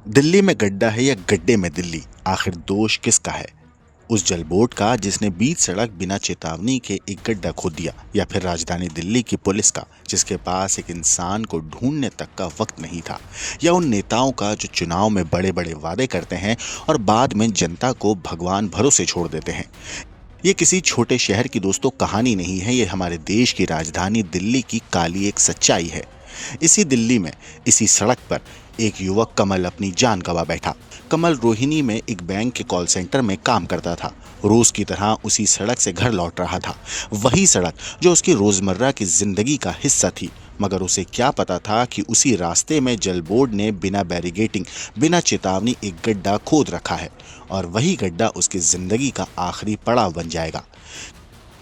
दिल्ली में गड्ढा है या गड्ढे में दिल्ली, आखिर दोष किसका है? उस जलबोर्ड का जिसने बीच सड़क बिना चेतावनी के एक गड्ढा खोद दिया, या फिर राजधानी दिल्ली की पुलिस का जिसके पास एक इंसान को ढूंढने तक का वक्त नहीं था, या उन नेताओं का जो चुनाव में बड़े बड़े वादे करते हैं और बाद में जनता को भगवान भरोसे छोड़ देते हैं। ये किसी छोटे शहर की दोस्तों कहानी नहीं है, ये हमारे देश की राजधानी दिल्ली की काली एक सच्चाई है। इसी दिल्ली में, इसी सड़क पर एक युवक कमल अपनी जान गंवा बैठा। कमल रोहिणी में एक बैंक के कॉल सेंटर में काम करता था। रोज की तरह उसी सड़क से घर लौट रहा था, वही सड़क जो उसकी रोजमर्रा की जिंदगी का हिस्सा थी। मगर उसे क्या पता था कि उसी रास्ते में जलबोर्ड ने बिना बैरिगेटिंग, बिना चेतावनी एक गड्ढा खोद रखा है, और वही गड्ढा उसकी जिंदगी का आखिरी पड़ाव बन जाएगा।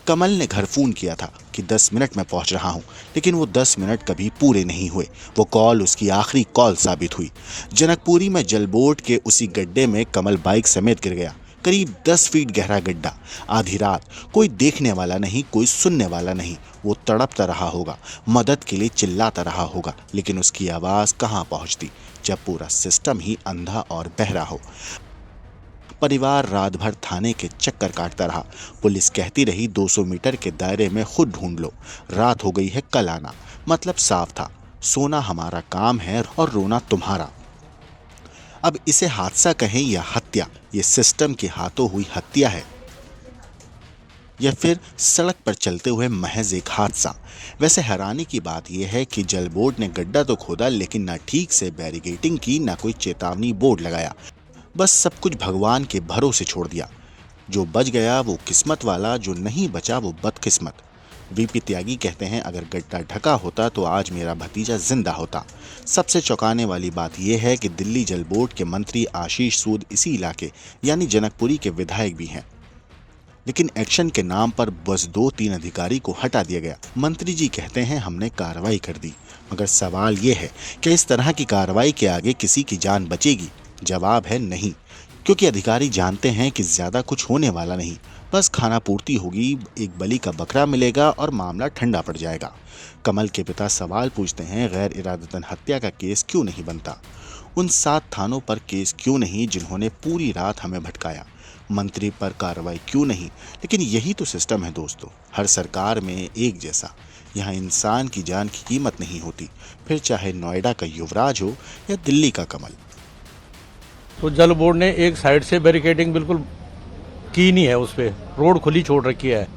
कमल ने घर फोन किया था कि 10 मिनट में पहुंच रहा हूं, लेकिन वो 10 मिनट कभी पूरे नहीं हुए। वो कॉल उसकी आखिरी कॉल साबित हुई। जनकपुरी में जलबोर्ड के उसी गड्ढे में कमल बाइक समेत गिर गया। करीब 10 फीट गहरा गड्ढा, आधी रात, कोई देखने वाला नहीं, कोई सुनने वाला नहीं। वो तड़पता रहा होगा, मदद के लिए चिल्लाता रहा होगा, लेकिन उसकी आवाज कहां पहुंचती जब पूरा सिस्टम ही अंधा और बहरा हो। परिवार रात भर थाने के चक्कर काटता रहा। पुलिस कहती रही 200 मीटर के दायरे में खुद ढूंढ लो, रात हो गई है कल आना। मतलब साफ था, सोना हमारा काम है और रोना तुम्हारा। अब इसे हादसा कहें या हत्या, ये सिस्टम के हाथों हुई हत्या है या फिर सड़क पर चलते हुए महज एक हादसा। वैसे हैरानी की बात यह है कि जलबोर्ड ने गड्ढा तो खोदा, लेकिन ना ठीक से बैरिगेटिंग की, ना कोई चेतावनी बोर्ड लगाया। बस सब कुछ भगवान के भरोसे छोड़ दिया। जो बच गया वो किस्मत वाला, जो नहीं बचा वो बदकिस्मत। वीपी त्यागी कहते हैं, अगर गड्ढा ढका होता तो आज मेरा भतीजा जिंदा होता। सबसे चौंकाने वाली बात यह है कि दिल्ली जल बोर्ड के मंत्री आशीष सूद इसी इलाके यानी जनकपुरी के विधायक भी हैं, लेकिन एक्शन के नाम पर बस 2-3 अधिकारी को हटा दिया गया। मंत्री जी कहते हैं हमने कार्रवाई कर दी, मगर सवाल यह है कि इस तरह की कार्रवाई के आगे किसी की जान बचेगी? जवाब है नहीं, क्योंकि अधिकारी जानते हैं कि ज्यादा कुछ होने वाला नहीं। बस खाना पूर्ति होगी, एक बलि का बकरा मिलेगा और मामला ठंडा पड़ जाएगा। कमल के पिता सवाल पूछते हैं, गैर इरादतन हत्या का केस क्यों नहीं बनता? उन 7 थानों पर केस क्यों नहीं जिन्होंने पूरी रात हमें भटकाया? मंत्री पर कार्रवाई क्यों नहीं? लेकिन यही तो सिस्टम है दोस्तों, हर सरकार में एक जैसा। यहाँ इंसान की जान की कीमत नहीं होती, फिर चाहे नोएडा का युवराज हो या दिल्ली का कमल। तो जल बोर्ड ने एक साइड से बैरिकेडिंग बिल्कुल की नहीं है, उस पर रोड खुली छोड़ रखी है,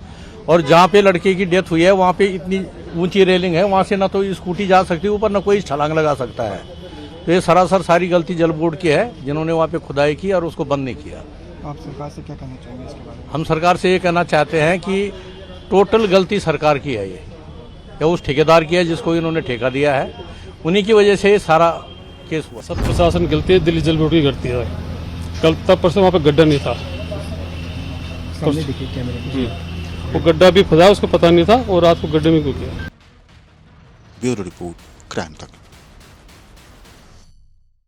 और जहाँ पे लड़के की डेथ हुई है वहाँ पे इतनी ऊंची रेलिंग है, वहाँ से ना तो स्कूटी जा सकती है ऊपर, ना कोई छलांग लगा सकता है। तो ये सरासर सारी गलती जल बोर्ड की है, जिन्होंने वहाँ पे खुदाई की और उसको बंद नहीं किया। आप सरकार से क्या कहना चाहेंगे इसके बारे में? हम सरकार से ये कहना चाहते हैं कि टोटल गलती सरकार की है, ये या उस ठेकेदार की है जिसको इन्होंने ठेका दिया है, उन्हीं की वजह से सारा केस हुआ। सब प्रशासन गलती है, दिल्ली जल बोर्ड की गलती है। कल तब परसों वहाँ पे गड्ढा नहीं था, सामने देखिए कैमरे की। वो गड्ढा भी खुदा, उसको पता नहीं था, और रात को गड्ढे में क्यों किया। ब्यूरो रिपोर्ट, क्राइम तक।